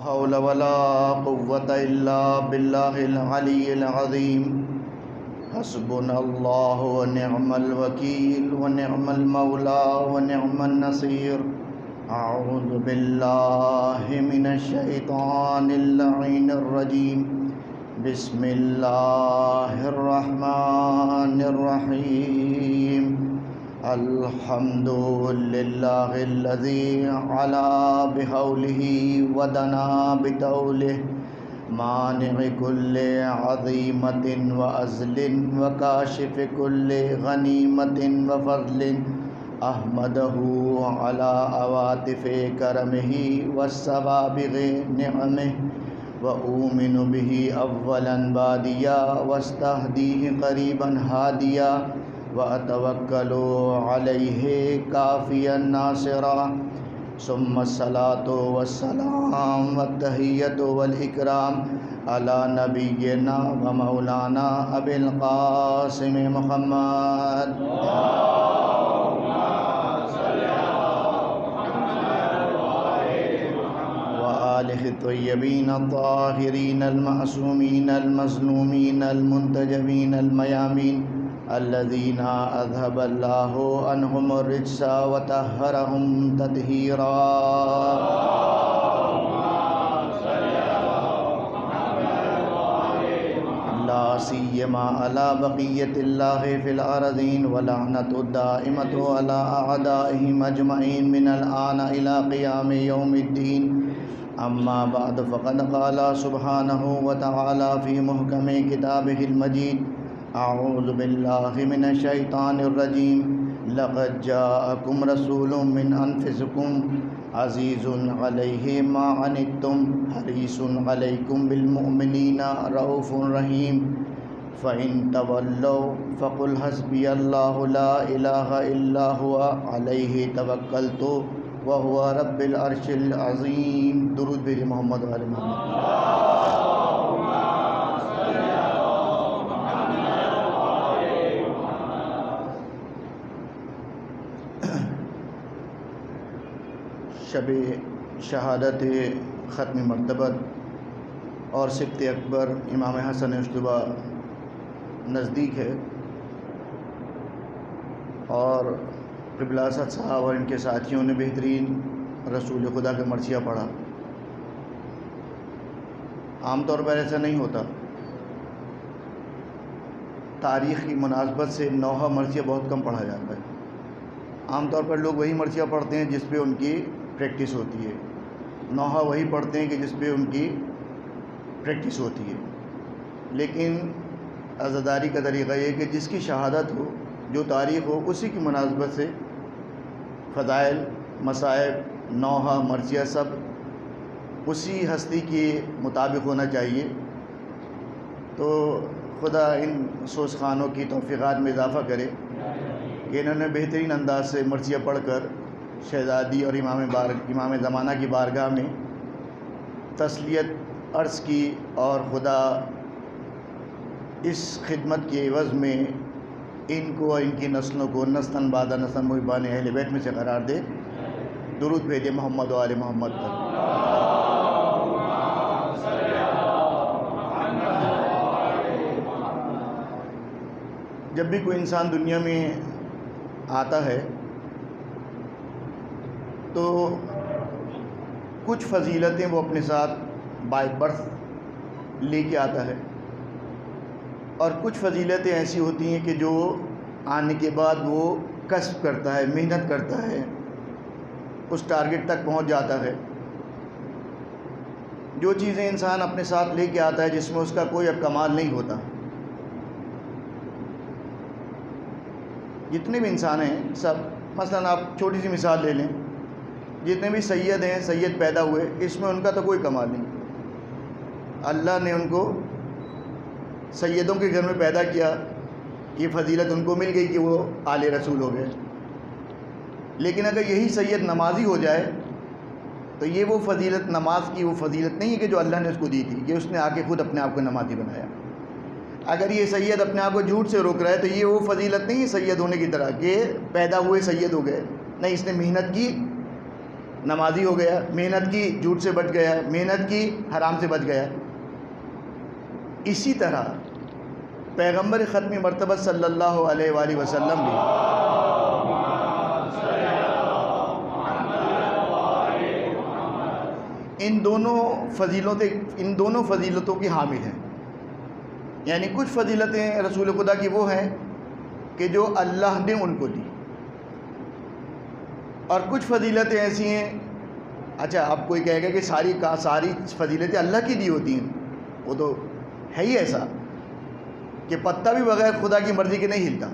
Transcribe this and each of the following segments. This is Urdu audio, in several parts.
حول ولا قوة إلا بالله العلي العظيم حسبنا الله ونعم الوكيل ونعم المولى ونعم النصير أعوذ بالله من الشيطان اللعين الرجيم بسم الله الرحمن الرحيم الحمد لله الذي علا بحوله ودنا بطوله مانع كل عظيمة وأزل وكاشف كل غنيمة وفضل أحمده على عواطف كرمه والسوابغ نعمه وأؤمن به أولا باديا واستهديه قريبا هاديا وأتوكل عليه كافيا ناصرا ثم الصلاة والسلام والتحية والإكرام على نبينا ومولانا أبي القاسم محمد وآله الطيبين الطاهرين المعصومين المظلومين المنتجبين الميامين الذين أذهب الله عنهم الرجس وطهرهم تطهيرا لا سيما على بقية الله في الأرضين ولعنة الدائمة على أعدائهم أجمعين من الآن إلى قيام يوم الدين أما بعد فقد قال سبحانه وتعالى في محكم كتابه المجيد أعوذ بالله من الشيطان الرجيم لقد جاءكم رسول من أنفسكم عزيز عليه ما عنتم حريص عليكم بالمؤمنين رؤوف رحيم فإن تولوا فقل حسبي الله لا إله إلا هو عليه توكلت وهو رب العرش العظيم درود بھیجے محمد وآل محمد شب شہادت ختم مرتبت اور سبت اکبر امام حسن اشتبا نزدیک ہے، اور قبلہ اسد صاحب اور ان کے ساتھیوں نے بہترین رسول خدا کا مرثیہ پڑھا۔ عام طور پر ایسا نہیں ہوتا، تاریخ کی مناسبت سے نوحہ مرثیہ بہت کم پڑھا جاتا ہے۔ عام طور پر لوگ وہی مرثیہ پڑھتے ہیں جس پہ ان کی پریکٹس ہوتی ہے، نوحہ وہی پڑھتے ہیں کہ جس پہ ان کی پریکٹس ہوتی ہے۔ لیکن عزاداری کا طریقہ یہ کہ جس کی شہادت ہو، جو تاریخ ہو، اسی کی مناسبت سے فضائل، مصائب، نوحہ، مرثیہ سب اسی ہستی کے مطابق ہونا چاہیے۔ تو خدا ان سوز خانوں کی توفیقات میں اضافہ کرے کہ انہوں نے بہترین انداز سے مرثیہ پڑھ کر شہزادی اور امام زمانہ کی بارگاہ میں تسلیت عرض کی، اور خدا اس خدمت کے عوض میں ان کو اور ان کی نسلوں کو نسلاً بعد نسل محبان اہل بیت میں سے قرار دے۔ درود بھیجے محمد و آل محمد پر۔ جب بھی کوئی انسان دنیا میں آتا ہے تو کچھ فضیلتیں وہ اپنے ساتھ بائی برتھ لے کے آتا ہے، اور کچھ فضیلتیں ایسی ہوتی ہیں کہ جو آنے کے بعد وہ کسب کرتا ہے، محنت کرتا ہے، اس ٹارگٹ تک پہنچ جاتا ہے۔ جو چیزیں انسان اپنے ساتھ لے کے آتا ہے جس میں اس کا کوئی اب کمال نہیں ہوتا، جتنے بھی انسان ہیں سب، مثلا آپ چھوٹی سی مثال لے لیں، جتنے بھی سید ہیں، سید پیدا ہوئے، اس میں ان کا تو کوئی کمال نہیں۔ اللہ نے ان کو سیدوں کے گھر میں پیدا کیا، یہ فضیلت ان کو مل گئی کہ وہ آل رسول ہو گئے۔ لیکن اگر یہی سید نمازی ہو جائے تو یہ وہ فضیلت، نماز کی وہ فضیلت نہیں ہے کہ جو اللہ نے اس کو دی تھی، یہ اس نے آ کے خود اپنے آپ کو نمازی بنایا۔ اگر یہ سید اپنے آپ کو جھوٹ سے روک رہا ہے تو یہ وہ فضیلت نہیں ہے سید ہونے کی طرح کہ پیدا ہوئے سید ہو گئے، نہیں، اس نے محنت کی نمازی ہو گیا، محنت کی جھوٹ سے بچ گیا، محنت کی حرام سے بچ گیا۔ اسی طرح پیغمبر ختم مرتبہ صلی اللہ علیہ وآلہ وسلم بھی ان دونوں فضیلتوں کی حامل ہیں۔ یعنی کچھ فضیلتیں رسول خدا کی وہ ہیں کہ جو اللہ نے ان کو دی، اور کچھ فضیلتیں ایسی ہیں، اچھا اب کوئی کہے گا کہ ساری فضیلتیں اللہ کی دی ہوتی ہیں، وہ تو ہے ہی ایسا کہ پتہ بھی بغیر خدا کی مرضی کے نہیں ہلتا۔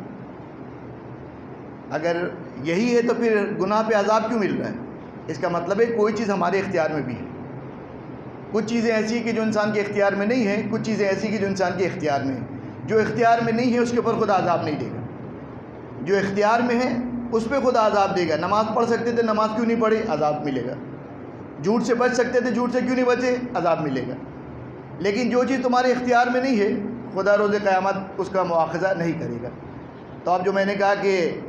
اگر یہی ہے تو پھر گناہ پہ عذاب کیوں مل رہا ہے؟ اس کا مطلب ہے کوئی چیز ہمارے اختیار میں بھی ہے۔ کچھ چیزیں ایسی کہ جو انسان کے اختیار میں نہیں ہیں، کچھ چیزیں ایسی کہ جو انسان کے اختیار میں ہیں۔ جو اختیار میں نہیں ہے اس کے اوپر خدا عذاب نہیں دے گا، جو اختیار میں ہے اس پہ خدا عذاب دے گا۔ نماز پڑھ سکتے تھے، نماز کیوں نہیں پڑھی؟ عذاب ملے گا۔ جھوٹ سے بچ سکتے تھے، جھوٹ سے کیوں نہیں بچے؟ عذاب ملے گا۔ لیکن جو چیز تمہارے اختیار میں نہیں ہے، خدا روز قیامت اس کا مواخذہ نہیں کرے گا۔ تو اب جو میں نے کہا کہ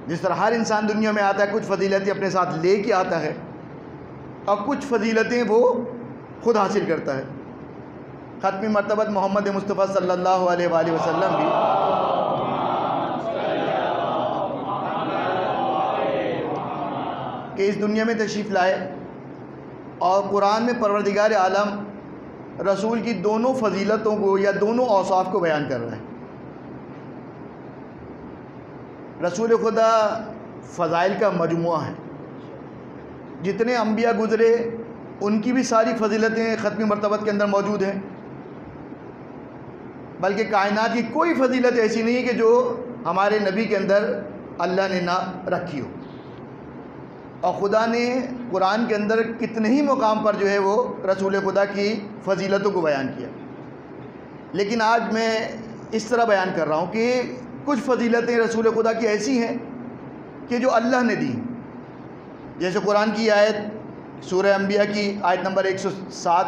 جس طرح ہر انسان دنیا میں آتا ہے کچھ فضیلتیں اپنے ساتھ لے کے آتا ہے، اور کچھ فضیلتیں وہ خود حاصل کرتا ہے۔ ختم مرتبہ محمد مصطفیٰ صلی اللہ علیہ وآلہ وسلم بھی کہ اس دنیا میں تشریف لائے اور قرآن میں پروردگار عالم رسول کی دونوں فضیلتوں کو یا دونوں اوصاف کو بیان کر رہا ہے۔ رسول خدا فضائل کا مجموعہ ہے، جتنے انبیاء گزرے ان کی بھی ساری فضیلتیں ختم مرتبہ کے اندر موجود ہیں، بلکہ کائنات کی کوئی فضیلت ایسی نہیں ہے کہ جو ہمارے نبی کے اندر اللہ نے نہ رکھی ہو۔ اور خدا نے قرآن کے اندر کتنے ہی مقام پر جو ہے وہ رسول خدا کی فضیلتوں کو بیان کیا۔ لیکن آج میں اس طرح بیان کر رہا ہوں کہ کچھ فضیلتیں رسول خدا کی ایسی ہیں کہ جو اللہ نے دی، جیسے قرآن کی آیت سورہ انبیاء کی آیت نمبر 107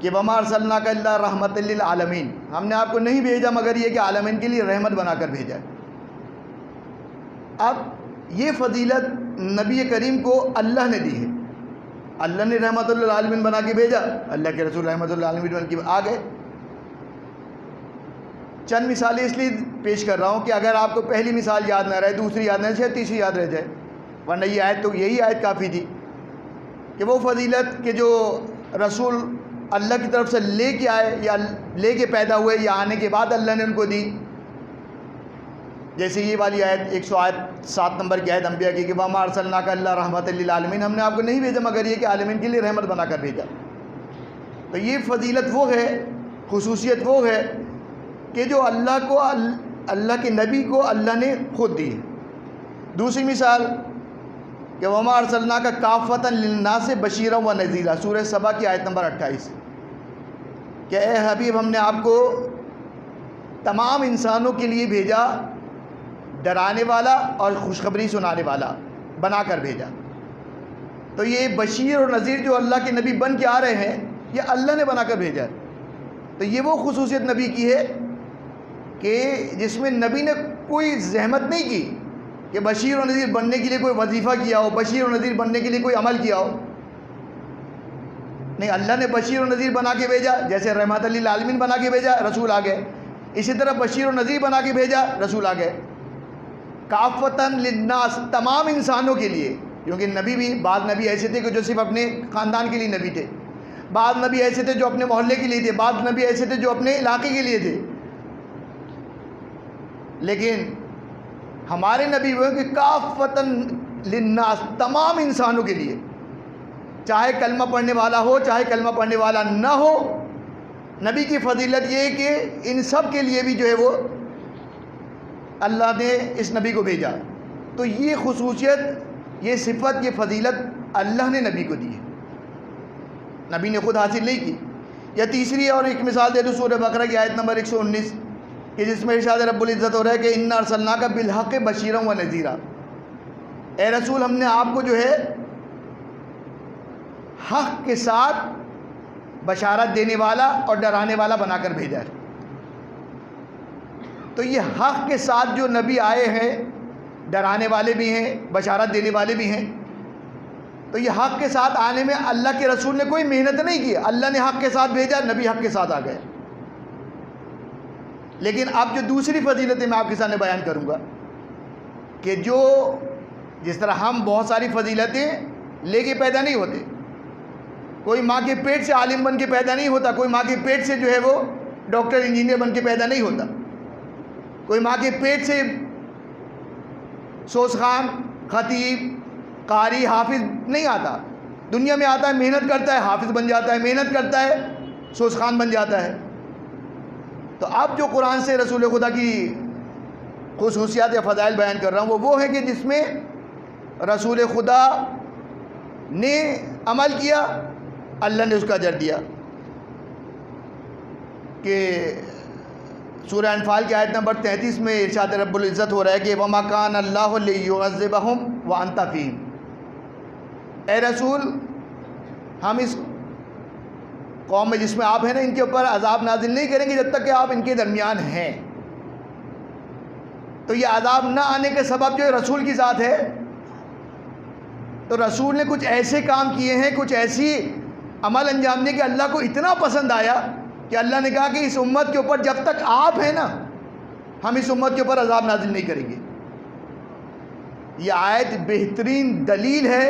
کہ وَمَا أَرْسَلْنَاكَ إِلَّا رَحْمَةً لِّلْعَالَمِينَ، ہم نے آپ کو نہیں بھیجا مگر یہ کہ عالمین کے لیے رحمت بنا کر بھیجا ہے۔ اب یہ فضیلت نبی کریم کو اللہ نے دی ہے، اللہ نے رحمت للعالمین بنا کے بھیجا، اللہ کے رسول رحمت للعالمین بن کے آ گئے۔ چند مثالیں اس لیے پیش کر رہا ہوں کہ اگر آپ کو پہلی مثال یاد نہ رہے، دوسری یاد نہ رہے، شاید تیسری یاد رہ جائے، ورنہ یہ آیت تو یہی آیت کافی تھی کہ وہ فضیلت کہ جو رسول اللہ کی طرف سے لے کے آئے یا لے کے پیدا ہوئے یا آنے کے بعد اللہ نے ان کو دی، جیسے یہ والی آیت 107 نمبر کی آیت انبیاء کی کہ وَمَا أَرْسَلْنَاكَ إِلَّا رَحْمَةً لِّلْعَالَمِينَ، ہم نے آپ کو نہیں بھیجا مگر یہ کہ عالمین کے لیے رحمت بنا کر بھیجا۔ تو یہ فضیلت وہ ہے، خصوصیت وہ ہے کہ جو اللہ کے نبی کو اللہ نے خود دی ہے۔ دوسری مثال کہ وَمَا أَرْسَلْنَاكَ كَافَّةً لِلنَّاسِ بَشِيرًا وَنَذِيرًا، سورہ سبا کی آیت نمبر 28 کہ اے حبیب ہم نے آپ کو تمام انسانوں کے لیے بھیجا، ڈرانے والا اور خوشخبری سنانے والا بنا کر بھیجا۔ تو یہ بشیر اور نذیر جو اللہ کے نبی بن کے آ رہے ہیں یہ اللہ نے بنا کر بھیجا ہے۔ تو یہ وہ خصوصیت نبی کی ہے کہ جس میں نبی نے کوئی زحمت نہیں کی کہ بشیر و نذیر بننے کے لیے کوئی وظیفہ کیا ہو، بشیر و نذیر بننے کے لیے کوئی عمل کیا ہو، نہیں، اللہ نے بشیر و نذیر بنا کے بھیجا، جیسے رحمت للعالمین بنا کے بھیجا، رسول آ گئے، اسی طرح بشیر و نذیر بنا کے بھیجا، رسول آ گئے۔ کافۃً للناس، تمام انسانوں کے لیے، کیونکہ نبی بھی بعض نبی ایسے تھے کہ جو صرف اپنے خاندان کے لیے نبی تھے، بعض نبی ایسے تھے جو اپنے محلے کے لیے تھے، بعض نبی ایسے تھے جو اپنے علاقے کے لیے تھے، لیکن ہمارے نبی وہ کہ کافۃً للناس، تمام انسانوں کے لیے، چاہے کلمہ پڑھنے والا ہو چاہے کلمہ پڑھنے والا نہ ہو۔ نبی کی فضیلت یہ ہے کہ ان سب کے لیے بھی جو ہے وہ اللہ نے اس نبی کو بھیجا۔ تو یہ خصوصیت، یہ صفت، یہ فضیلت اللہ نے نبی کو دی ہے، نبی نے خود حاصل نہیں کی۔ یا تیسری اور ایک مثال دے دوں سورہ بقرہ کی آیت نمبر 119 کہ جس میں ارشاد رب العزت ہو رہا ہے کہ اِنَّا أَرْسَلْنَاكَ بِالْحَقِّ بَشِيرًا وَنَذِيرًا، اے رسول ہم نے آپ کو جو ہے حق کے ساتھ بشارت دینے والا اور ڈرانے والا بنا کر بھیجا ہے۔ تو یہ حق کے ساتھ جو نبی آئے ہیں، ڈرانے والے بھی ہیں، بشارت دینے والے بھی ہیں، تو یہ حق کے ساتھ آنے میں اللہ کے رسول نے کوئی محنت نہیں کی، اللہ نے حق کے ساتھ بھیجا، نبی حق کے ساتھ آ گئے۔ لیکن اب جو دوسری فضیلتیں میں آپ کے سامنے بیان کروں گا کہ جو جس طرح ہم بہت ساری فضیلتیں لے کے پیدا نہیں ہوتے، کوئی ماں کے پیٹ سے عالم بن کے پیدا نہیں ہوتا، کوئی ماں کے پیٹ سے جو ہے وہ ڈاکٹر انجینئر بن کے پیدا نہیں ہوتا، کوئی ماں کے پیٹ سے سوسخان، خطیب، قاری، حافظ نہیں آتا، دنیا میں آتا ہے، محنت کرتا ہے، حافظ بن جاتا ہے، محنت کرتا ہے، سوسخان بن جاتا ہے۔ تو اب جو قرآن سے رسول خدا کی خصوصیات یا فضائل بیان کر رہا ہوں وہ ہے کہ جس میں رسول خدا نے عمل کیا، اللہ نے اس کا اجر دیا۔ کہ سورہ انفال کی آیت نمبر 33 میں ارشاد رب العزت ہو رہا ہے کہ وَمَا كَانَ اللَّهُ لِيُعَذِّبَهُمْ وَأَنْتَ فِيهِمْ، اے رسول ہم اس قوم میں جس میں آپ ہیں نا ان کے اوپر عذاب نازل نہیں کریں گے جب تک کہ آپ ان کے درمیان ہیں۔ تو یہ عذاب نہ آنے کے سبب جو رسول کی ذات ہے، تو رسول نے کچھ ایسے کام کیے ہیں، کچھ ایسی عمل انجام دیے کہ اللہ کو اتنا پسند آیا کہ اللہ نے کہا کہ اس امت کے اوپر جب تک آپ ہیں نا ہم اس امت کے اوپر عذاب نازل نہیں کریں گے۔ یہ آیت بہترین دلیل ہے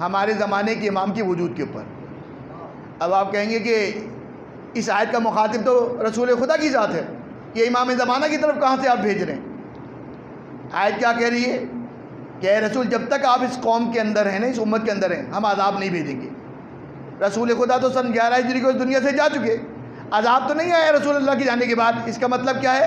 ہمارے زمانے کے امام کے وجود کے اوپر۔ اب آپ کہیں گے کہ اس آیت کا مخاطب تو رسول خدا کی ذات ہے، یہ امام زمانہ کی طرف کہاں سے آپ بھیج رہے ہیں؟ آیت کیا کہہ رہی ہے کہ اے رسول جب تک آپ اس قوم کے اندر ہیں نا، اس امت کے اندر ہیں، ہم عذاب نہیں بھیجیں گے۔ رسول خدا تو سن 11 ہجری کو اس دنیا سے جا چکے، عذاب تو نہیں آیا رسول اللہ کے جانے کے بعد۔ اس کا مطلب کیا ہے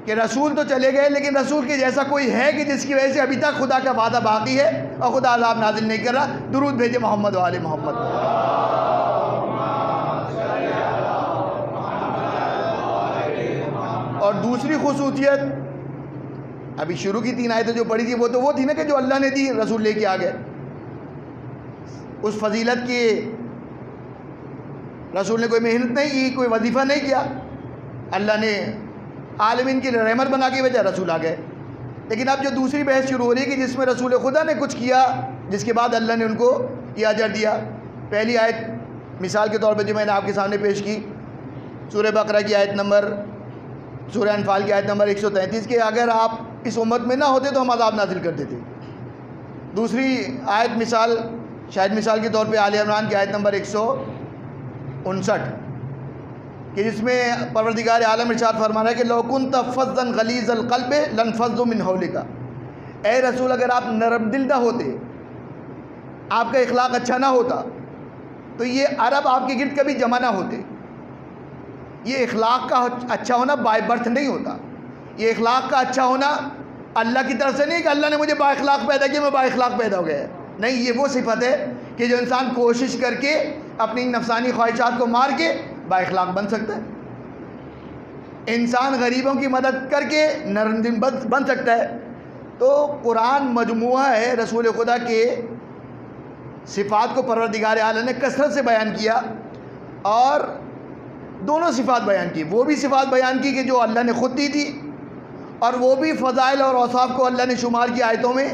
کہ رسول تو چلے گئے لیکن رسول کے جیسا کوئی ہے کہ جس کی وجہ سے ابھی تک خدا کا وعدہ باقی ہے اور خدا عذاب نازل نہیں کر رہا۔ درود بھیجے محمد و آل محمد۔ اور دوسری خصوصیت ابھی شروع کی 3 آیتیں جو پڑھی تھی وہ تھی نا کہ جو اللہ نے دی رسول لے کے آ گئے۔ اس فضیلت کی رسول نے کوئی محنت نہیں کی، کوئی وظیفہ نہیں کیا، اللہ نے عالمین کی رحمت بنا کے بھیجا، رسول آ گئے۔ لیکن اب جو دوسری بحث شروع ہو رہی ہے کہ جس میں رسول خدا نے کچھ کیا جس کے بعد اللہ نے ان کو یہ اجر دیا۔ پہلی آیت مثال کے طور پہ جو میں نے آپ کے سامنے پیش کی سورہ بقرہ کی آیت نمبر، سورہ انفال کی آیت نمبر 133 کہ اگر آپ اس امت میں نہ ہوتے تو ہم عذاب نازل کر دیتے۔ دوسری آیت مثال شاید مثال کے طور پہ آل عمران کی آیت نمبر 159 کہ جس میں پروردگار عالم ارشاد فرما رہا ہے کہ لو كنت فظا غلیظ القلب لانفضوا من حولک، اے رسول اگر آپ نرم دل نہ ہوتے، آپ کا اخلاق اچھا نہ ہوتا تو یہ عرب آپ کے گرد کبھی جمع نہ ہوتے۔ یہ اخلاق کا اچھا ہونا بائی برتھ نہیں ہوتا، یہ اخلاق کا اچھا ہونا اللہ کی طرف سے نہیں کہ اللہ نے مجھے با اخلاق پیدا کیا میں با اخلاق پیدا ہو گیا، نہیں، یہ وہ صفت ہے کہ جو انسان کوشش کر کے اپنی نفسانی خواہشات کو مار کے با اخلاق بن سکتا ہے، انسان غریبوں کی مدد کر کے نرم دل بن سکتا ہے۔ تو قرآن مجموعہ ہے رسول خدا کے صفات کو پروردگار عالم نے کثرت سے بیان کیا، اور دونوں صفات بیان کی، وہ بھی صفات بیان کی کہ جو اللہ نے خود دی تھی، اور وہ بھی فضائل اور اوصاف کو اللہ نے شمار کی آیتوں میں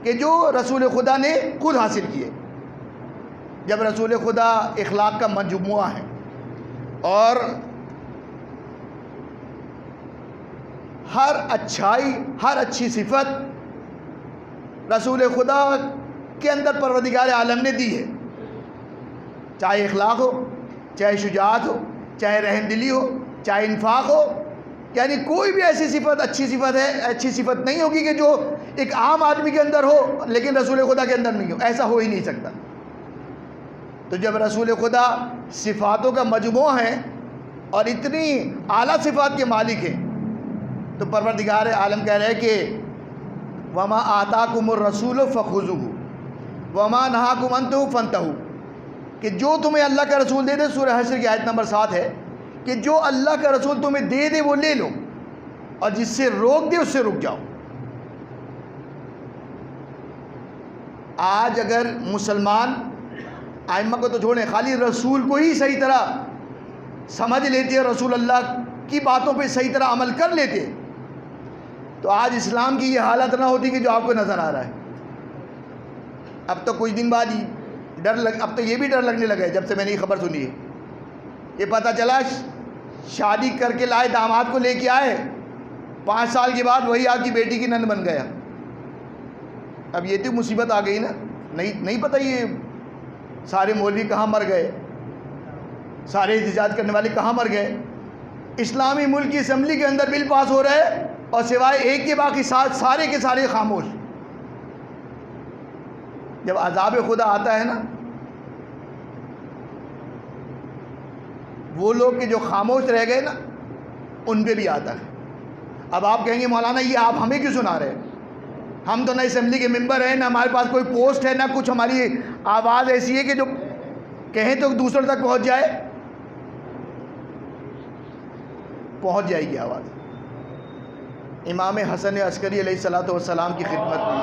کہ جو رسول خدا نے خود حاصل کیے۔ جب رسول خدا اخلاق کا مجموعہ ہے اور ہر اچھائی، ہر اچھی صفت رسول خدا کے اندر پروردگار عالم نے دی ہے، چاہے اخلاق ہو، چاہے شجاعت ہو، چاہے رحم دلی ہو، چاہے انفاق ہو، یعنی کوئی بھی ایسی صفت اچھی صفت ہے، اچھی صفت نہیں ہوگی کہ جو ایک عام آدمی کے اندر ہو لیکن رسول خدا کے اندر نہیں ہو، ایسا ہو ہی نہیں سکتا۔ تو جب رسول خدا صفاتوں کا مجموعہ ہے اور اتنی اعلیٰ صفات کے مالک ہیں تو پروردگار عالم کہہ رہے ہیں کہ وَمَا آتَاكُمُ الرَّسُولُ فَخُذُوهُ وَمَا نَهَاكُمْ عَنْهُ فَانْتَهُوا، کہ جو تمہیں اللہ کا رسول دے دے، سورہ حشر کی آیت نمبر 7 ہے کہ جو اللہ کا رسول تمہیں دے دے وہ لے لو، اور جس سے روک دے اس سے رک جاؤ۔ آج اگر مسلمان ائمہ کو تو چھوڑیں، خالی رسول کو ہی صحیح طرح سمجھ لیتے، رسول اللہ کی باتوں پہ صحیح طرح عمل کر لیتے، تو آج اسلام کی یہ حالت نہ ہوتی کہ جو آپ کو نظر آ رہا ہے۔ اب تو کچھ دن بعد اب تو یہ بھی ڈر لگنے لگا ہے جب سے میں نے یہ خبر سنی ہے. یہ پتہ چلا شادی کر کے لائے داماد کو لے کے آئے, 5 سال کے بعد وہی آپ کی بیٹی کی نند بن گیا. اب یہ تو مصیبت آ گئی نا. نہیں پتہ یہ سارے مولوی کہاں مر گئے, سارے احتجاج کرنے والے کہاں مر گئے. اسلامی ملک کی اسمبلی کے اندر بل پاس ہو رہا ہے اور سوائے ایک کے باقی سارے کے سارے خاموش. جب عذاب خدا آتا ہے نا, وہ لوگ کہ جو خاموش رہ گئے نا ان پہ بھی آتا ہے. اب آپ کہیں گے مولانا یہ آپ ہمیں کیوں سنا رہے ہیں؟ ہم تو نہ اسمبلی کے ممبر ہیں, نہ ہمارے پاس کوئی پوسٹ ہے, نہ کچھ. ہماری آواز ایسی ہے کہ جو کہیں تو دوسروں تک پہنچ جائے گی آواز. امام حسن عسکری علیہ الصلوۃ والسلام کی خدمت میں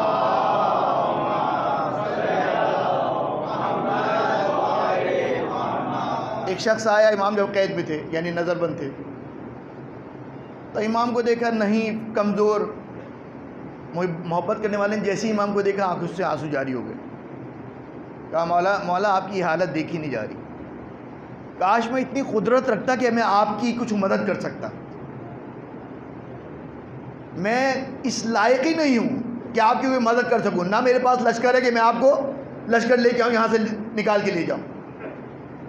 ایک شخص آیا. امام جب قید میں تھے یعنی نظر بند تھے, تو امام کو دیکھا نہیں, کمزور, محبت کرنے والے نے جیسے امام کو دیکھا آنکھوں سے آنسو جاری ہو گئے. کہا مولا آپ کی حالت دیکھی نہیں جا رہی, کاش میں اتنی قدرت رکھتا کہ میں آپ کی کچھ مدد کر سکتا. میں اس لائق ہی نہیں ہوں کہ آپ کی کوئی مدد کر سکوں. نہ میرے پاس لشکر ہے کہ میں آپ کو لشکر لے کے آؤں یہاں سے نکال کے لے جاؤں,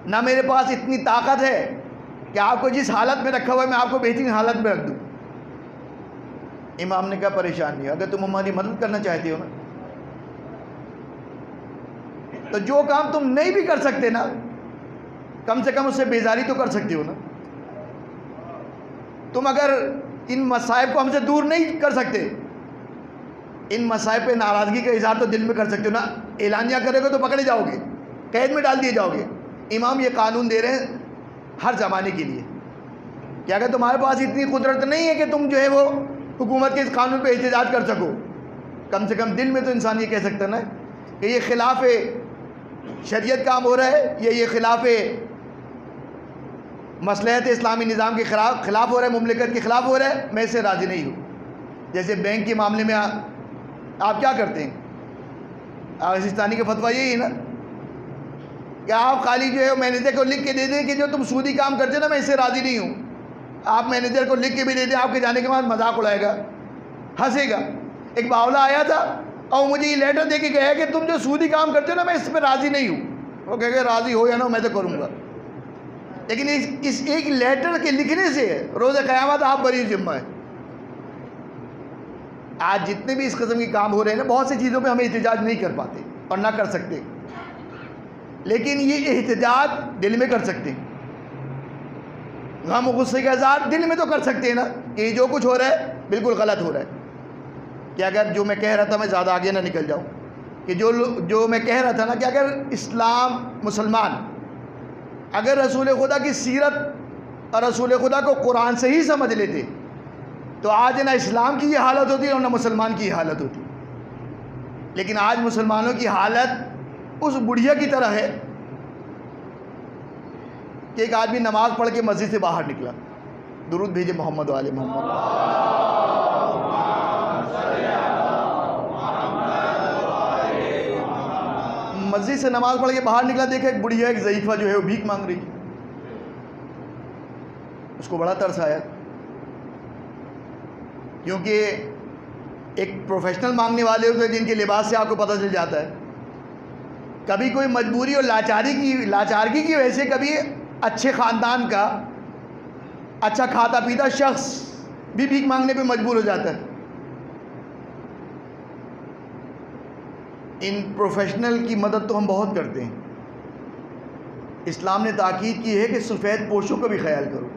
نہ میرے پاس اتنی طاقت ہے کہ آپ کو جس حالت میں رکھا ہوا ہے میں آپ کو بہترین حالت میں رکھ دوں. امام نے کہا پریشان نہیں, اگر تم ہماری مدد کرنا چاہتے ہو نا تو جو کام تم نہیں بھی کر سکتے نا, کم سے کم اس سے بیزاری تو کر سکتے ہو نا. تم اگر ان مصائب کو ہم سے دور نہیں کر سکتے, ان مصائب پہ ناراضگی کا اظہار تو دل میں کر سکتے ہو نا. اعلانیہ کرے گا تو پکڑے جاؤ گے, قید میں ڈال دیے جاؤ گے. امام یہ قانون دے رہے ہیں ہر زمانے کے لیے کہ اگر تمہارے پاس اتنی قدرت نہیں ہے کہ تم جو ہے وہ حکومت کے اس قانون پہ احتجاج کر سکو, کم سے کم دل میں تو انسان یہ کہہ سکتا نا کہ یہ خلاف شریعت کام ہو رہا ہے, یہ خلاف مصلحت اسلامی نظام کے خلاف ہو رہا ہے, مملکت کے خلاف ہو رہا ہے, میں اس سے راضی نہیں ہوں. جیسے بینک کے معاملے میں آپ کیا کرتے ہیں, آغا سستانی کا فتویٰ یہی ہے نا کہ آپ خالی جو ہے مینیجر کو لکھ کے دے دیں کہ جو تم سودی کام کرتے ہو نا میں اس سے راضی نہیں ہوں. آپ مینیجر کو لکھ کے بھی دے دیں, آپ کے جانے کے بعد مذاق اڑائے گا, ہنسے گا. ایک باولا آیا تھا اور مجھے یہ لیٹر دے کے گیا کہ تم جو سودی کام کرتے ہو نا میں اس پہ راضی نہیں ہوں. وہ کہے گا راضی ہو یا نہ میں تو کروں گا, لیکن اس ایک لیٹر کے لکھنے سے روز قیامت آپ بری ذمہ ہے. آج جتنے بھی اس قسم کے کام ہو رہے ہیں نا, بہت سی چیزوں پہ ہم احتجاج نہیں کر پاتے اور نہ کر سکتے, لیکن یہ احتجاج دل میں کر سکتے ہیں. غم و غصے کا اظہار دل میں تو کر سکتے ہیں نا کہ جو کچھ ہو رہا ہے بالکل غلط ہو رہا ہے. کہ اگر جو میں کہہ رہا تھا, میں زیادہ آگے نہ نکل جاؤں, کہ جو میں کہہ رہا تھا نا کہ اگر اسلام مسلمان اگر رسول خدا کی سیرت اور رسول خدا کو قرآن سے ہی سمجھ لیتے تو آج نہ اسلام کی یہ حالت ہوتی اور نہ مسلمان کی یہ حالت ہوتی. لیکن آج مسلمانوں کی حالت اس بڑھیا کی طرح ہے کہ ایک آدمی نماز پڑھ کے مسجد سے باہر نکلا, درود بھیجے محمد و آل محمد, مسجد سے نماز پڑھ کے باہر نکلا, دیکھا ایک بڑھیا ایک ضعیفہ جو ہے وہ بھیک مانگ رہی. اس کو بڑا ترس آیا, کیونکہ ایک پروفیشنل مانگنے والے ہوتے ہیں جن کے لباس سے آپ کو پتہ چل جاتا ہے. کبھی کوئی مجبوری اور لاچارگی کی وجہ سے کبھی اچھے خاندان کا اچھا کھاتا پیتا شخص بھی بھیک مانگنے پہ مجبور ہو جاتا ہے. ان پروفیشنل کی مدد تو ہم بہت کرتے ہیں. اسلام نے تاکید کی ہے کہ سفید پوشوں کا بھی خیال کرو.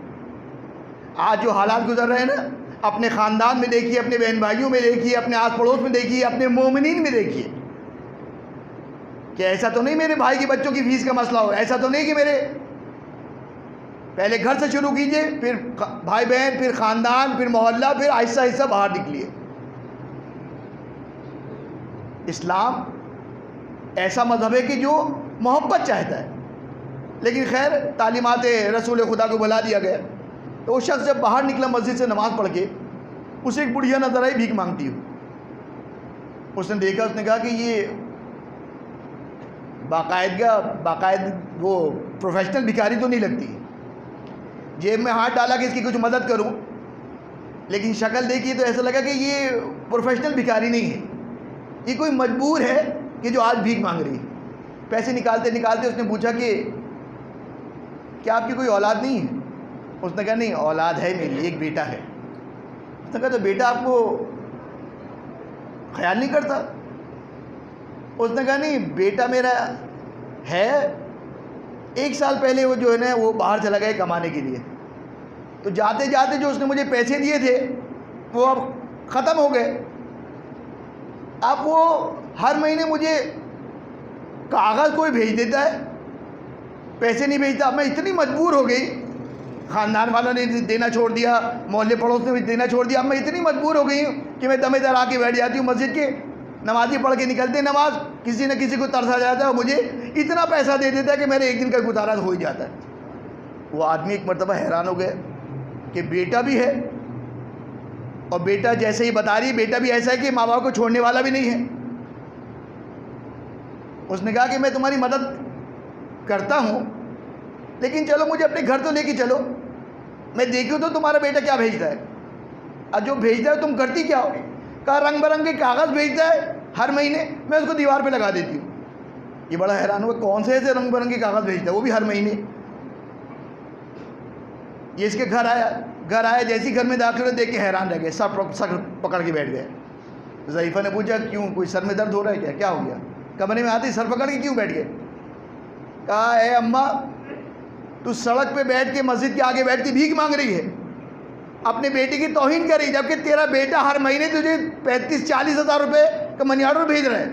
آج جو حالات گزر رہے ہیں نا, اپنے خاندان میں دیکھیے, اپنے بہن بھائیوں میں دیکھیے, اپنے آس پڑوس میں دیکھیے, اپنے مومنین میں دیکھیے کہ ایسا تو نہیں میرے بھائی کے بچوں کی فیس کا مسئلہ ہو, ایسا تو نہیں کہ میرے پہلے گھر سے شروع کیجئے, پھر بھائی بہن, پھر خاندان, پھر محلہ, پھر آہستہ آہستہ باہر نکلیے. اسلام ایسا مذہب ہے کہ جو محبت چاہتا ہے, لیکن خیر تعلیمات رسول خدا کو بلا دیا گیا. تو وہ شخص جب باہر نکلا مسجد سے نماز پڑھ کے, اسے ایک بڑھیا نظر آئی بھیک مانگتی ہو. اس نے دیکھا, اس نے کہا کہ یہ باقاعد وہ پروفیشنل بھکاری تو نہیں لگتی، جیب میں ہاتھ ڈالا کہ اس کی کچھ مدد کروں، لیکن شکل دیکھی تو ایسا لگا کہ یہ پروفیشنل بھکاری نہیں ہے، یہ کوئی مجبور ہے کہ جو آج بھیک مانگ رہی ہے۔ پیسے نکالتے نکالتے اس نے پوچھا کہ کیا آپ کی کوئی اولاد نہیں ہے؟ اس نے کہا نہیں، اولاد ہے میری، ایک بیٹا ہے۔ اس نے کہا تو بیٹا آپ کو خیال نہیں کرتا؟ اس نے کہا نہیں، بیٹا میرا ہے، 1 سال پہلے وہ جو ہے نا وہ باہر چلا گیا کمانے کے لیے، تو جاتے جاتے جو اس نے مجھے پیسے دیے تھے وہ اب ختم ہو گئے، اب وہ ہر مہینے مجھے کاغذ کوئی بھیج دیتا ہے، پیسے نہیں بھیجتا۔ اب میں اتنی مجبور ہو گئی، خاندان والوں نے دینا چھوڑ دیا، محلے پڑوس نے بھی دینا چھوڑ دیا، اب میں اتنی مجبور ہو گئی ہوں کہ میں دمے در آ کے بیٹھ جاتی ہوں مسجد کے، نمازی پڑھ کے نکلتے نماز، کسی نہ کسی کو ترس آ جاتا ہے اور مجھے اتنا پیسہ دے دیتا ہے کہ میرے ایک دن کا گزارا ہو ہی جاتا ہے۔ وہ آدمی ایک مرتبہ حیران ہو گیا کہ بیٹا بھی ہے، اور بیٹا جیسے ہی بتا رہی ہے بیٹا بھی ایسا ہے کہ ماں باپ کو چھوڑنے والا بھی نہیں ہے۔ اس نے کہا کہ میں تمہاری مدد کرتا ہوں، لیکن چلو مجھے اپنے گھر تو لے کے چلو، میں دیکھوں تو تمہارا بیٹا کیا بھیجتا ہے، اور جو بھیجتا ہے تم کرتی کیا ہو؟ کہا رنگ برنگ کے کاغذ بھیجتا ہے ہر مہینے، میں اس کو دیوار پہ لگا دیتی ہوں۔ یہ بڑا حیران ہوا، کون سے ایسے رنگ برنگ کے کاغذ بھیجتا ہے، وہ بھی ہر مہینے۔ یہ اس کے گھر آیا، جیسی گھر میں داخل ہوئے دیکھ کے حیران رہ گئے، سر پکڑ کے بیٹھ گئے۔ ضعیفہ نے پوچھا کیوں، کوئی سر میں درد ہو رہا ہے کیا ہو گیا؟ کمرے میں آتے ہی سر پکڑ کے کیوں بیٹھ گئے؟ کہا اے اماں، تو سڑک پہ بیٹھ کے مسجد کے آگے بیٹھ کے بھیک مانگ رہی ہے، اپنے بیٹے کی توہین کر رہی، جبکہ تیرا بیٹا ہر مہینے تجھے 35-40 ہزار روپے کا منی آرڈر بھیج رہا ہے،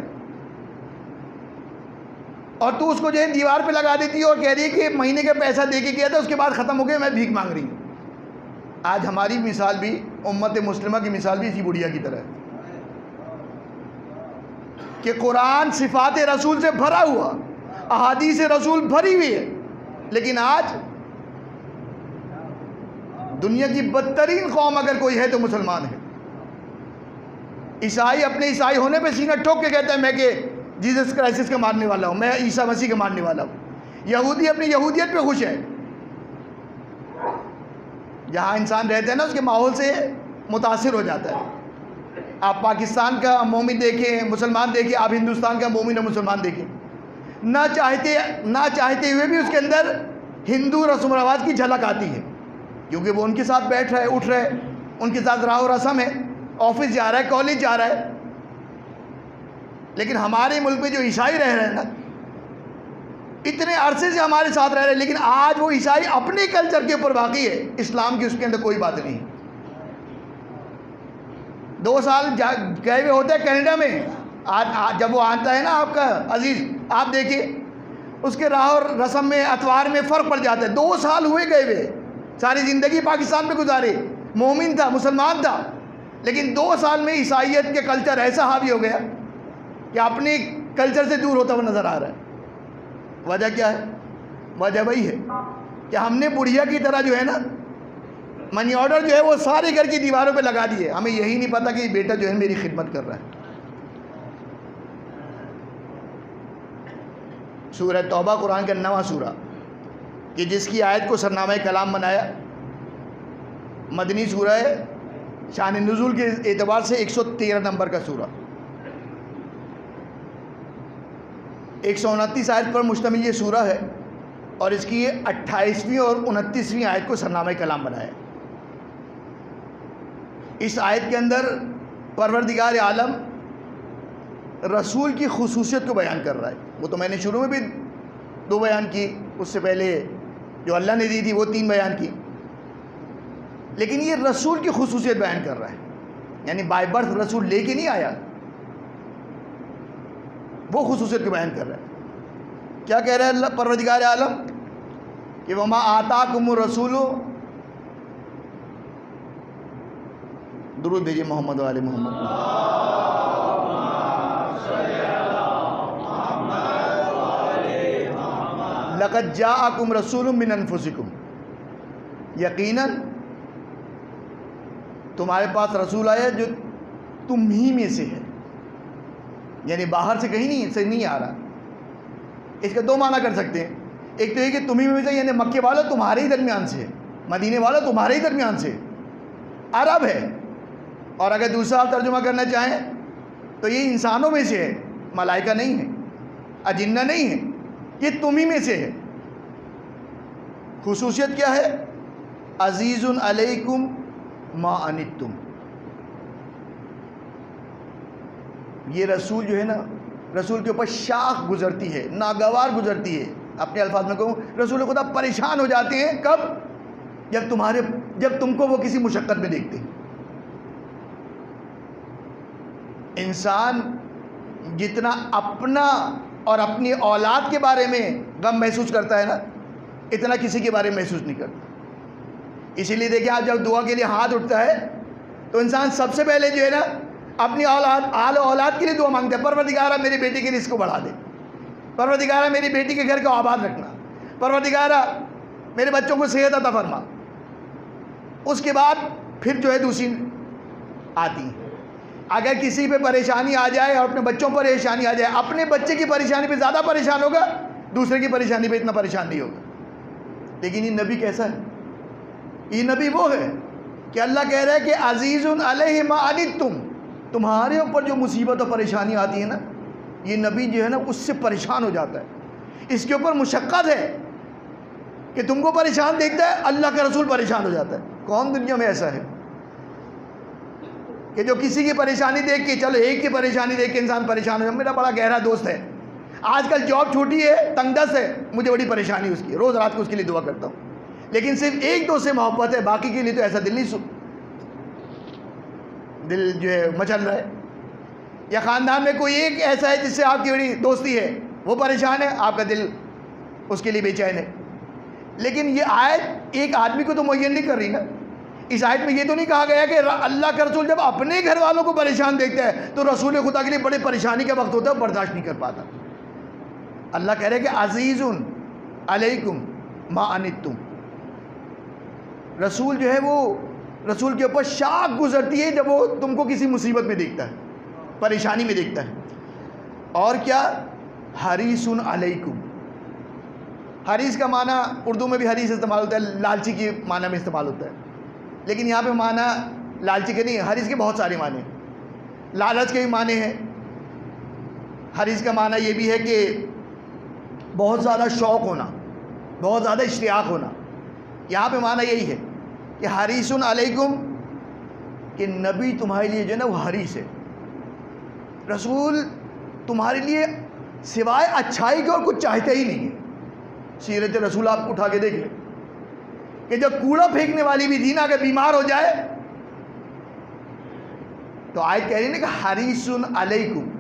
اور تو اس کو جو ہے دیوار پہ لگا دیتی ہے اور کہہ رہی ہے کہ مہینے کا پیسہ دے کے کیا تھا، اس کے بعد ختم ہو گیا، میں بھیک مانگ رہی ہوں۔ آج ہماری مثال بھی، امت مسلمہ کی مثال بھی اسی بڑھیا کی طرح ہے کہ قرآن صفات رسول سے بھرا ہوا، احادیث رسول بھری ہوئی ہے، لیکن آج دنیا کی بدترین قوم اگر کوئی ہے تو مسلمان ہے۔ عیسائی اپنے عیسائی ہونے پہ سینہ ٹھوک کے کہتا ہے میں کہ جیزس کرائسٹ کا ماننے والا ہوں، میں عیسیٰ مسیح کا ماننے والا ہوں۔ یہودی اپنی یہودیت پہ خوش ہے، جہاں انسان رہتا ہے نا اس کے ماحول سے متاثر ہو جاتا ہے۔ آپ پاکستان کا مومن دیکھیں، مسلمان دیکھیں، آپ ہندوستان کا مومن اور مسلمان دیکھیں، نہ چاہتے ہوئے بھی اس کے اندر ہندو رسم و رواج کی جھلک آتی ہے، کیونکہ وہ ان کے ساتھ بیٹھ رہے، اٹھ رہے، ان کے ساتھ راہ و رسم ہے، آفس جا رہا ہے، کالج جا رہا ہے۔ لیکن ہمارے ملک میں جو عیسائی رہ رہے ہیں نا، اتنے عرصے سے ہمارے ساتھ رہ رہے ہیں، لیکن آج وہ عیسائی اپنے کلچر کے اوپر باقی ہے، اسلام کی اس کے اندر کوئی بات نہیں۔ 2 سال گئے ہوئے ہوتے ہیں کینیڈا میں، جب وہ آتا ہے نا آپ کا عزیز، آپ دیکھیے اس کے راہ اور رسم میں، اتوار میں فرق پڑ جاتا ہے۔ 2 سال ہوئے گئے ہوئے، ساری زندگی پاکستان میں گزارے، مومن تھا، مسلمان تھا، لیکن 2 سال میں عیسائیت کے کلچر ایسا حاوی ہو گیا کہ اپنے کلچر سے دور ہوتا ہوا نظر آ رہا ہے۔ وجہ کیا ہے؟ وجہ وہی ہے کہ ہم نے بڑھیا کی طرح جو ہے نا منی آرڈر جو ہے وہ سارے گھر کی دیواروں پہ لگا دیے، ہمیں یہی نہیں پتا کہ بیٹا جو ہے میری خدمت کر رہا ہے۔ سورہ توبہ قرآن کا 9واں سورہ کہ جس کی آیت کو سرنامہ کلام بنایا، مدنی سورہ ہے، شان نزول کے اعتبار سے 113 نمبر کا سورہ، 129 آیت پر مشتمل یہ سورہ ہے، اور اس کی 28ویں اور 29ویں آیت کو سرنامہ کلام بنایا۔ اس آیت کے اندر پروردگار عالم رسول کی خصوصیت کو بیان کر رہا ہے۔ وہ تو میں نے شروع میں بھی 2 بیان کی، اس سے پہلے جو اللہ نے دی تھی وہ 3 بیان کی، لیکن یہ رسول کی خصوصیت بیان کر رہا ہے، یعنی بائی برتھ رسول لے کے نہیں آیا، وہ خصوصیت کو بیان کر رہا ہے۔ کیا کہہ رہا ہے اللہ پروردگار عالم کہ وما آتاکم الرسول، درود بھیجیے محمد و آل محمد۔ لقد جاءکم رسول من انفسکم، یقیناً تمہارے پاس رسول آیا جو تم ہی میں سے ہے، یعنی باہر سے کہیں نہیں سے نہیں آ رہا، اس کے دو معنی کر سکتے ہیں. ایک تو یہ کہ تمہیں میں سے یعنی مکے والوں تمہارے ہی درمیان سے ہے, مدینے والوں تمہارے ہی درمیان سے عرب ہے. اور اگر دوسرا آپ ترجمہ کرنا چاہیں تو یہ انسانوں میں سے ہے, ملائکہ نہیں ہے, اجنہ نہیں ہے, یہ تمہیں میں سے ہے. خصوصیت کیا ہے؟ عزیز علیکم ما عنتم. یہ رسول جو ہے نا, رسول کے اوپر شاخ گزرتی ہے, ناگوار گزرتی ہے. اپنے الفاظ میں کہوں, رسول خدا پریشان ہو جاتے ہیں کب؟ جب تم کو وہ کسی مشقت میں دیکھتے ہیں. انسان جتنا اپنا اور اپنی اولاد کے بارے میں غم محسوس کرتا ہے نا, اتنا کسی کے بارے میں محسوس نہیں کرتا. اسی لیے دیکھیں آپ جب دعا کے لیے ہاتھ اٹھتا ہے تو انسان سب سے پہلے جو ہے نا اپنی آل اولاد کے لیے دعا مانگتا ہے. پروردگارہ میری بیٹی کے رزق کو بڑھا دے, پروردگارہ میری بیٹی کے گھر کو آباد رکھنا, پروردگارہ میرے بچوں کو صحت عطا فرما. اس کے بعد پھر جو ہے دوسری آتی ہے. اگر کسی پہ پریشانی آ جائے اور اپنے بچوں پر پریشانی آ جائے, اپنے بچے کی پریشانی پہ زیادہ پریشان ہوگا, دوسرے کی پریشانی پہ اتنا پریشان نہیں ہوگا. لیکن یہ نبی کیسا ہے؟ یہ نبی وہ ہے کہ اللہ کہہ رہا ہے کہ عزیز علیہ ما عنتم, تمہارے اوپر جو مصیبت اور پریشانی آتی ہے نا, یہ نبی جو ہے نا اس سے پریشان ہو جاتا ہے. اس کے اوپر مشقت ہے کہ تم کو پریشان دیکھتا ہے, اللہ کا رسول پریشان ہو جاتا ہے. کون دنیا میں ایسا ہے کہ جو کسی کی پریشانی دیکھ کے, چلو ایک کی پریشانی دیکھ کے انسان پریشان ہو جائے. میرا بڑا گہرا دوست ہے, آج کل جاب چھوٹی ہے, تنگ دست ہے, مجھے بڑی پریشانی اس کی, روز رات کو اس کے لیے دعا کرتا ہوں. لیکن صرف ایک دوست سے محبت ہے, باقی کے لیے تو ایسا دل نہیں دل جو ہے مچل رہا ہے. یا خاندان میں کوئی ایک ایسا ہے جس سے آپ کی بڑی دوستی ہے, وہ پریشان ہے, آپ کا دل اس کے لیے بے چین ہے. لیکن یہ آیت ایک آدمی کو تو معین نہیں کر رہی نا. اس آیت میں یہ تو نہیں کہا گیا کہ اللہ کا رسول جب اپنے گھر والوں کو پریشان دیکھتا ہے تو رسول خدا کے لیے بڑے پریشانی کا وقت ہوتا ہے, برداشت نہیں کر پاتا. اللہ کہہ رہے کہ عزیز علیکم ما عنتم. رسول جو ہے وہ, رسول کے اوپر شاخ گزرتی ہے جب وہ تم کو کسی مصیبت میں دیکھتا ہے, پریشانی میں دیکھتا ہے. اور کیا؟ حریص علیکم. حریص کا معنی اردو میں بھی حریص استعمال ہوتا ہے, لالچی کے معنی میں استعمال ہوتا ہے. لیکن یہاں پہ معنی لالچی کے نہیں, حریص کے بہت سارے معنی ہیں. لالچ کے بھی معنی ہیں. حریص کا معنی یہ بھی ہے کہ بہت زیادہ شوق ہونا, بہت زیادہ اشتیاق ہونا. یہاں پہ معنی یہی ہے کہ حریص علیکم, کہ نبی تمہارے لیے جو ہے نا وہ حریص ہے. رسول تمہارے لیے سوائے اچھائی کے اور کچھ چاہتے ہی نہیں ہے. سیرت رسول آپ اٹھا کے دیکھ لیں کہ جب کوڑا پھینکنے والی بھی تھی نا, اگر بیمار ہو جائے تو آیت کہہ رہی نا کہ حریص علیکم.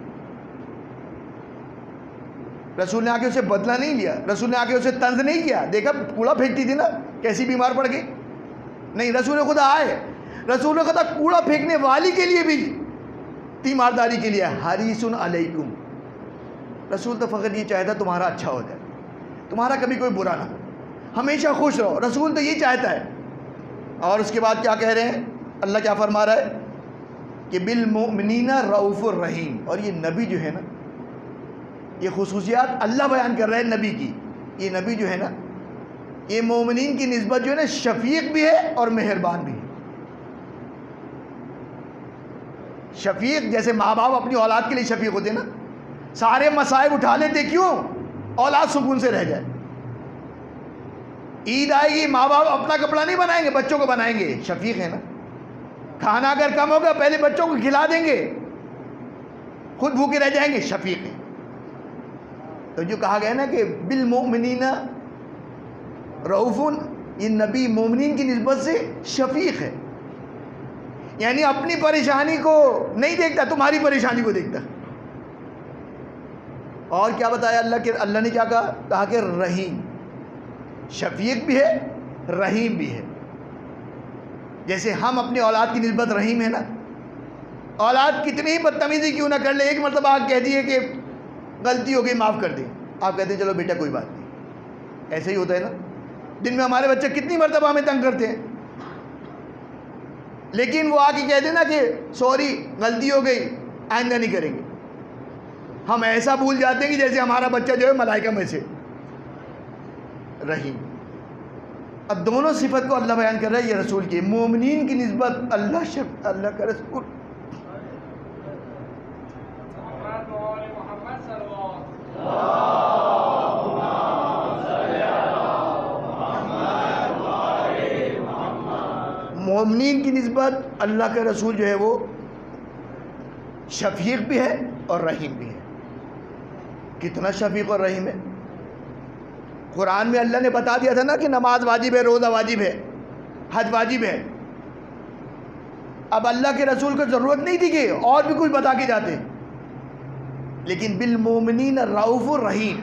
رسول نے آ کے اسے بدلہ نہیں لیا, رسول نے آ کے اسے طنز نہیں کیا. دیکھا کوڑا پھینکتی تھی نا کیسی بیمار پڑ گئی. نہیں, رسول خدا آئے, رسول خدا کوڑا پھینکنے والی کے لیے بھی تیمارداری کے لیے حریص علیکم. رسول تو فقط یہ چاہتا تمہارا اچھا ہو جائے, تمہارا کبھی کوئی برا نہ ہو, ہمیشہ خوش رہو. رسول تو یہ چاہتا ہے. اور اس کے بعد کیا کہہ رہے ہیں, اللہ کیا فرما رہا ہے کہ بالمؤمنین رؤوف الرحیم. اور یہ نبی جو ہے نا, یہ خصوصیات اللہ بیان کر رہے ہیں نبی کی. یہ نبی جو ہے نا, یہ مومنین کی نسبت جو ہے نا شفیق بھی ہے اور مہربان بھی ہے. شفیق جیسے ماں باپ اپنی اولاد کے لیے شفیق ہوتے ہیں نا, سارے مصائب اٹھا لیتے, کیوں؟ اولاد سکون سے رہ جائے. عید آئے گی, ماں باپ اپنا کپڑا نہیں بنائیں گے, بچوں کو بنائیں گے, شفیق ہے نا. کھانا اگر کم ہوگا پہلے بچوں کو کھلا دیں گے, خود بھوکے رہ جائیں گے, شفیق ہے. تو جو کہا گیا نا کہ بالمؤمنین رؤوف, یہ نبی مومنین کی نسبت سے شفیق ہے. یعنی اپنی پریشانی کو نہیں دیکھتا, تمہاری پریشانی کو دیکھتا. اور کیا بتایا اللہ نے کیا کہا کہ رحیم. شفیق بھی ہے, رحیم بھی ہے. جیسے ہم اپنی اولاد کی نسبت رحیم ہے نا, اولاد کتنی ہی بدتمیزی کیوں نہ کر لے, ایک مرتبہ آپ کہہ دیے کہ غلطی ہو گئی معاف کر دیں, آپ کہتے ہیں چلو بیٹا کوئی بات نہیں. ایسے ہی ہوتا ہے نا. دن میں ہمارے بچے کتنی مرتبہ ہمیں تنگ کرتے ہیں, لیکن وہ آ کے کہہ دیں نا کہ سوری غلطی ہو گئی, آئندہ نہیں کریں گے. ہم ایسا بھول جاتے ہیں کہ جیسے ہمارا بچہ جو ہے ملائکہ میں سے رحیم. اب دونوں صفت کو اللہ بیان کر رہا ہے یہ رسول کی. مومنین کی نسبت اللہ کا رسول. مومنین کی نسبت اللہ کا رسول جو ہے وہ شفیق بھی ہے اور رحیم بھی ہے. کتنا شفیق اور رحیم ہے. قرآن میں اللہ نے بتا دیا تھا نا کہ نماز واجب ہے، روزہ واجب ہے، حج واجب ہے. اب اللہ کے رسول کو ضرورت نہیں تھی کہ اور بھی کچھ بتا کے جاتے، لیکن بالمومنین رؤوف الرحیم.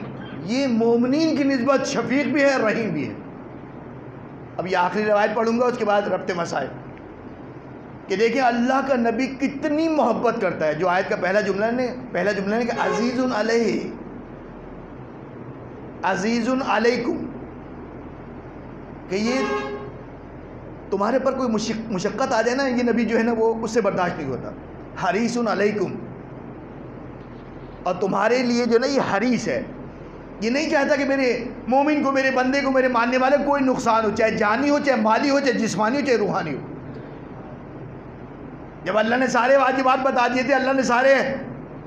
یہ مومنین کی نسبت شفیق بھی ہے، رحیم بھی ہے. اب یہ آخری روایت پڑھوں گا، اس کے بعد ربط مسائل کہ دیکھیں اللہ کا نبی کتنی محبت کرتا ہے. جو آیت کا پہلا جملہ نے کہ عزیز علیہ، عزیز علیکم، کہ یہ تمہارے پر کوئی مشقت آ جائے نا، یہ نبی جو ہے نا وہ اس سے برداشت نہیں ہوتا. حریص علیکم، اور تمہارے لیے جو نا یہ حریص ہے. یہ نہیں چاہتا کہ میرے مومن کو، میرے بندے کو، میرے ماننے والے کو کوئی نقصان ہو، چاہے جانی ہو، چاہے مالی ہو، چاہے جسمانی ہو، چاہے روحانی ہو. جب اللہ نے سارے واجبات بتا دیے تھے، اللہ نے سارے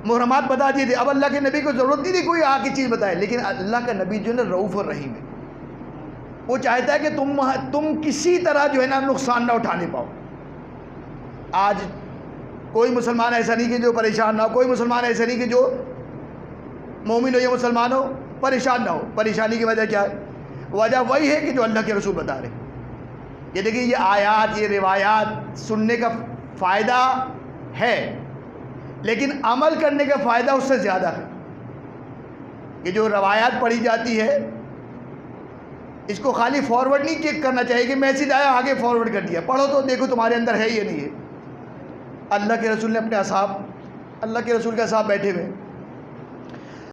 محرمات بتا دیے تھے، اب اللہ کے نبی کو ضرورت نہیں تھی کوئی آ کے چیز بتائے. لیکن اللہ کا نبی جو ہے نا رؤوف الرحیم ہے. وہ چاہتا ہے کہ تم کسی طرح جو ہے نا نقصان نہ اٹھانے پاؤ. آج کوئی مسلمان ایسا نہیں کہ جو پریشان نہ ہو، کوئی مسلمان ایسا نہیں کہ جو مومن ہو یا مسلمان ہو پریشان نہ ہو. پریشانی کی وجہ کیا ہے؟ وجہ وہی ہے کہ جو اللہ کے رسول بتا رہے ہیں. یہ دیکھیں یہ آیات، یہ روایات سننے کا فائدہ ہے، لیکن عمل کرنے کا فائدہ اس سے زیادہ ہے. کہ جو روایات پڑھی جاتی ہے اس کو خالی فارورڈ نہیں کرنا چاہیے کہ میسیج آیا آگے فارورڈ کر دیا. پڑھو تو دیکھو تمہارے اندر ہے یا نہیں ہے. اللہ کے رسول نے اپنے اصحاب، اللہ کے رسول کے اصحاب بیٹھے ہوئے